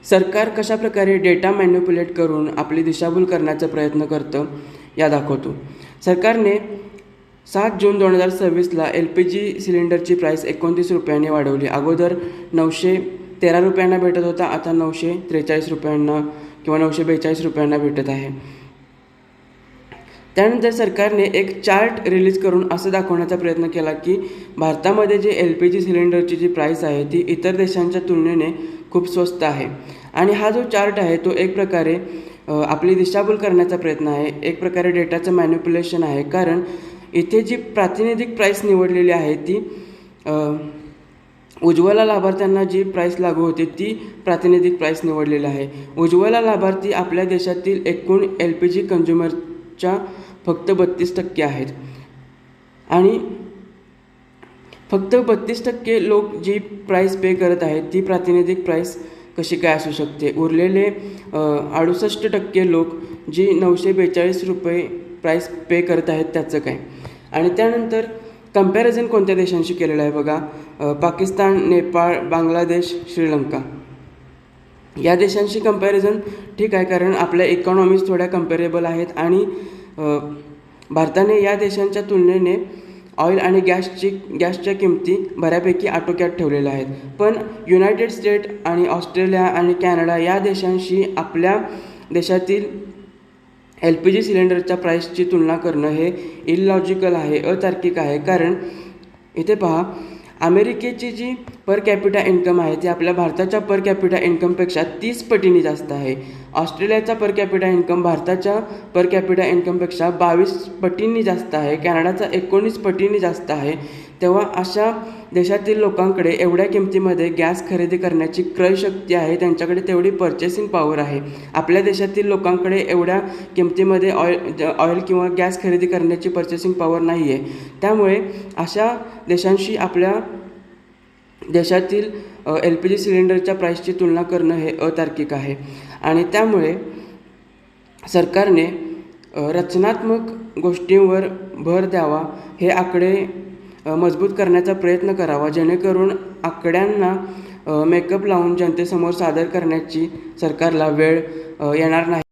सरकार कशा प्रकारे डेटा मॅन्युप्युलेट करून आपली दिशाभूल करण्याचा प्रयत्न करतं या दाखवतो। सरकारने 7 जून 2026ला LPG सिलेंडरची प्राईस 29 रुपयांनी वाढवली। अगोदर 913 रुपयांना भेटत होता, आता 943 रुपयांना किंवा 942 रुपयांना भेटत आहे। त्यानंतर सरकारने एक चार्ट रिलीज करून असं दाखवण्याचा प्रयत्न केला की भारतामध्ये जे LPG सिलेंडरची जी प्राईस आहे ती इतर देशांच्या तुलनेने खूप स्वस्त आहे। आणि हा जो चार्ट आहे तो एक प्रकारे आपली दिशाभूल करण्याचा प्रयत्न आहे, एक प्रकारे डेटाचं मॅन्युप्युलेशन आहे। कारण इथे जी प्रातिनिधिक प्राईस निवडलेली आहे ती उज्ज्वला लाभार्थ्यांना जी प्राईस लागू होती ती प्रातिनिधिक प्राईस निवडलेली आहे। उज्ज्वला लाभार्थी आपल्या देशातील एकूण LPG कंझ्युमरच्या फक्त 32% आहेत आणि फक्त 32% लोक जी प्राईस पे करत आहेत ती प्रातिनिधिक प्राईस कशी काय असू शकते। उरलेले 68% लोक जी 942 रुपये प्राईस पे करत आहेत त्याचं काय। आणि त्यानंतर कंपॅरिझन कोणत्या देशांशी केलेलं आहे बघा, पाकिस्तान, नेपाळ, बांगलादेश, श्रीलंका या देशांशी कंपॅरिझन ठीक आहे, कारण आपल्या इकॉनॉमीज थोड्या कंपेरेबल आहेत आणि भारताने या देशांच्या तुलनेने ऑइल आणि गॅसच्या किमती बऱ्यापैकी आटोक्यात ठेवलेल्या आहेत। पण युनायटेड स्टेट आणि ऑस्ट्रेलिया आणि कॅनडा या देशांशी आपल्या देशातील LPG सिलेंडरच्या प्राईसची तुलना करणं हे इलॉजिकल आहे, अतार्किक आहे। कारण इथे पहा, अमेरिकेची जी पर कॅपिटा इन्कम आहे ती आपल्या भारताच्या पर कॅपिटा इन्कमपेक्षा 30 पटीने जास्त आहे। ऑस्ट्रेलियाचा पर कॅपिटा इन्कम भारताच्या पर कॅपिटा इन्कमपेक्षा 22 पटींनी जास्त आहे, कॅनडाचा 19 पटींनी जास्त आहे। तेव्हा अशा देशातील लोकांकडे एवढ्या किमतीमध्ये गॅस खरेदी करण्याची क्रयशक्ती आहे, त्यांच्याकडे तेवढी पर्चेसिंग पॉवर आहे। आपल्या देशातील लोकांकडे एवढ्या किमतीमध्ये ऑइल किंवा गॅस खरेदी करण्याची पर्चेसिंग पॉवर नाही आहे। त्यामुळे अशा देशांशी आपल्या देशातील LPG सिलेंडरच्या प्राईसची तुलना करणं हे अतार्किक आहे। आणि त्यामुळे सरकारने रचनात्मक गोष्टींवर भर द्यावा, हे आकडे मजबूत करण्याचा प्रयत्न करावा, जेणेकरून आकड्यांना मेकअप लावून जनतेसमोर सादर करण्याची सरकारला वेळ येणार नाही।